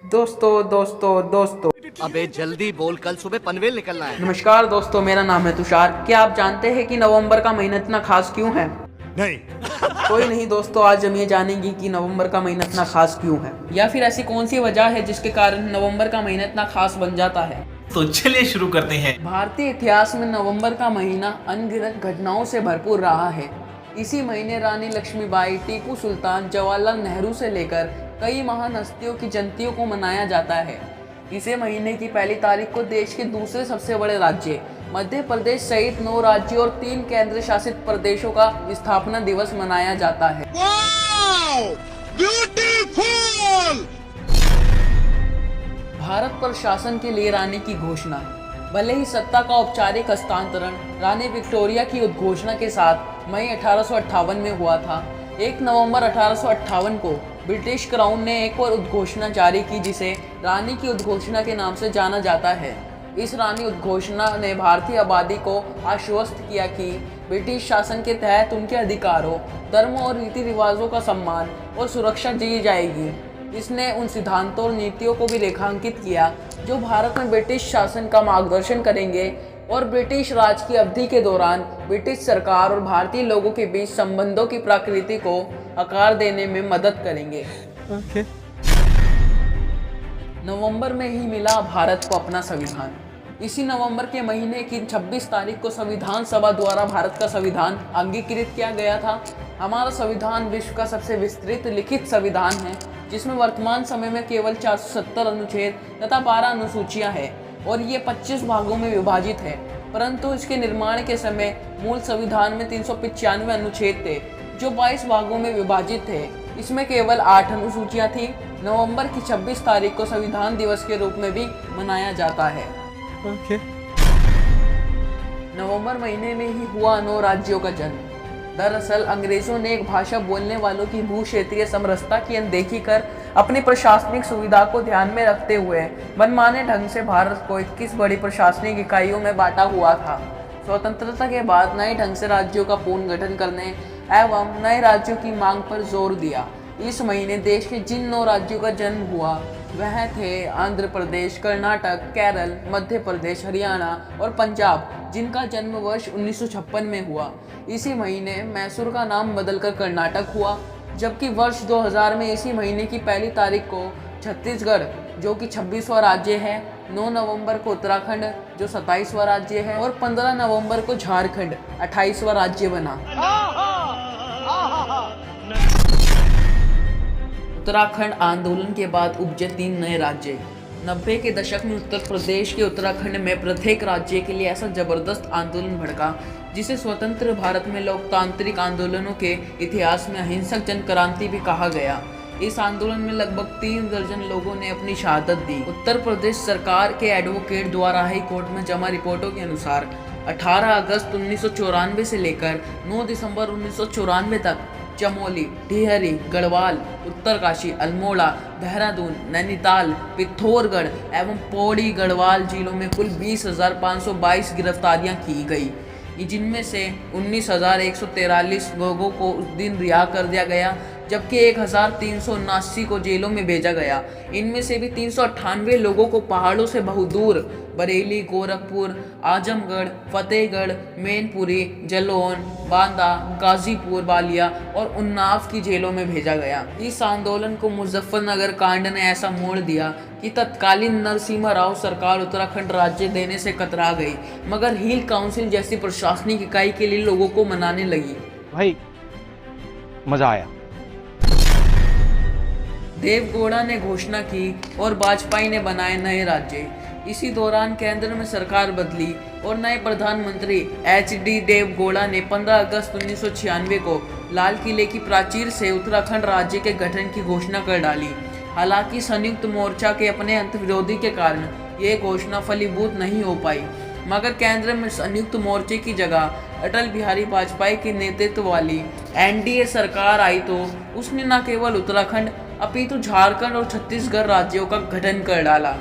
दोस्तों दोस्तों दोस्तों अबे जल्दी बोल, कल सुबह पनवेल निकलना है। नमस्कार दोस्तों, मेरा नाम है तुषार। क्या आप जानते हैं कि नवंबर का महीना इतना खास क्यों है? नहीं। कोई नहीं दोस्तों, आज हम ये जानेंगे कि नवंबर का महीना इतना खास क्यों है, या फिर ऐसी कौन सी वजह है जिसके कारण नवंबर का महीना इतना खास बन जाता है। तो चलिए शुरू करते हैं। भारतीय इतिहास में नवंबर का महीना अनगिनत घटनाओं से भरपूर रहा है। इसी महीने रानी लक्ष्मीबाई, टीपू सुल्तान, जवाहरलाल नेहरू से लेकर कई महान हस्तियों की जयंतियों को मनाया जाता है। इसे महीने की पहली तारीख को देश के दूसरे सबसे बड़े राज्य मध्य प्रदेश सहित 9 राज्यों और 3 केंद्र शासित प्रदेशों का स्थापना दिवस मनाया जाता है। ब्यूटीफुल! भारत पर शासन के लिए रानी की घोषणा। भले ही सत्ता का औपचारिक हस्तांतरण रानी विक्टोरिया की उद्घोषणा के साथ मई 1858 में हुआ था, 1 नवंबर 1858 को ब्रिटिश क्राउन ने एक और उद्घोषणा जारी की जिसे रानी की उद्घोषणा के नाम से जाना जाता है। इस रानी उद्घोषणा ने भारतीय आबादी को आश्वस्त किया कि ब्रिटिश शासन के तहत उनके अधिकारों, धर्म और रीति रिवाजों का सम्मान और सुरक्षा दी जाएगी। इसने उन सिद्धांतों और नीतियों को भी रेखांकित किया जो भारत में ब्रिटिश शासन का मार्गदर्शन करेंगे और ब्रिटिश राज की अवधि के दौरान ब्रिटिश सरकार और भारतीय लोगों के बीच संबंधों की प्रकृति को आकार देने में मदद करेंगे। नवंबर में ही मिला भारत को अपना संविधान। इसी नवंबर के महीने की 26 तारीख को संविधान सभा द्वारा भारत का संविधान अंगीकृत किया गया था। हमारा संविधान विश्व का सबसे विस्तृत लिखित संविधान है, जिसमें वर्तमान समय में केवल 470 अनुच्छेद तथा 12 अनुसूचियां हैं और ये 25 भागों में विभाजित है। परंतु इसके निर्माण के समय मूल संविधान में 395 अनुच्छेद थे जो 22 भागों में विभाजित थे। इसमें केवल 8 अनुसूचियां थी। नवंबर की 26 तारीख को संविधान दिवस के रूप में भी मनाया जाता है। नवंबर महीने में ही हुआ 9 राज्यों का जन्म। दरअसल अंग्रेजों ने एक भाषा बोलने वालों की भू क्षेत्रीय समरसता की अनदेखी कर अपनी प्रशासनिक सुविधा को ध्यान में रखते हुए मनमाने ढंग से भारत को 21 बड़ी प्रशासनिक इकाइयों में बांटा हुआ था। स्वतंत्रता के बाद नए ढंग से राज्यों का पुनर्गठन करने एवं नए राज्यों की मांग पर जोर दिया। इस महीने देश के जिन 9 राज्यों का जन्म हुआ वह थे आंध्र प्रदेश, कर्नाटक, केरल, मध्य प्रदेश, हरियाणा और पंजाब, जिनका जन्म वर्ष 1956 में हुआ। इसी महीने मैसूर का नाम बदलकर कर्नाटक हुआ, जबकि वर्ष 2000 में इसी महीने की पहली तारीख को छत्तीसगढ़, जो कि 26वां राज्य है, 9 नवंबर को उत्तराखंड, जो 27वां राज्य है, और 15 नवंबर को झारखंड 28वां राज्य बना। उत्तराखंड आंदोलन के बाद उपजे 3 नए राज्य। 90 के दशक में उत्तर प्रदेश के उत्तराखंड में प्रत्येक राज्य के लिए ऐसा जबरदस्त आंदोलन भड़का जिसे स्वतंत्र भारत में लोकतांत्रिक आंदोलनों के इतिहास में अहिंसक जन क्रांति भी कहा गया। इस आंदोलन में लगभग 3 दर्जन लोगों ने अपनी शहादत दी। उत्तर प्रदेश सरकार के एडवोकेट द्वारा हाई कोर्ट में जमा रिपोर्टों के अनुसार 18 अगस्त 1994 से लेकर 9 दिसंबर 1994 तक चमोली, टिहरी, गढ़वाल, उत्तरकाशी, अल्मोड़ा, देहरादून, नैनीताल, पिथौरागढ़ एवं पौड़ी गढ़वाल जिलों में कुल 20,522 गिरफ्तारियां की गई, जिनमें से 19,143 लोगों को उस दिन रिहा कर दिया गया, जबकि 1,379 को जेलों में भेजा गया। इनमें से भी 398 लोगों को पहाड़ों से बहुत दूर बरेली, गोरखपुर, आजमगढ़, फतेहगढ़, मैनपुरी, जालौन, बांदा, गाजीपुर, बालिया और उन्नाव की जेलों में भेजा गया। इस आंदोलन को मुजफ्फरनगर कांड ने ऐसा मोड़ दिया कि तत्कालीन नरसिम्हा राव सरकार उत्तराखंड राज्य देने से कतरा गई, मगर हिल काउंसिल जैसी प्रशासनिक इकाई के लिए लोगों को मनाने लगी। भाई मजा आया। देवगौड़ा ने घोषणा की और वाजपेयी ने बनाए नए राज्य। इसी दौरान केंद्र में सरकार बदली और नए प्रधानमंत्री HD देवगौड़ा ने 15 अगस्त 1996 को लाल किले की प्राचीर से उत्तराखंड राज्य के गठन की घोषणा कर डाली। हालांकि संयुक्त मोर्चा के अपने अंतर्विरोधी के कारण ये घोषणा फलीभूत नहीं हो पाई, मगर केंद्र में संयुक्त मोर्चे की जगह अटल बिहारी वाजपेयी के नेतृत्व वाली NDA सरकार आई तो उसने न केवल उत्तराखंड अपितु झारखंड और छत्तीसगढ़ राज्यों का गठन कर डाला।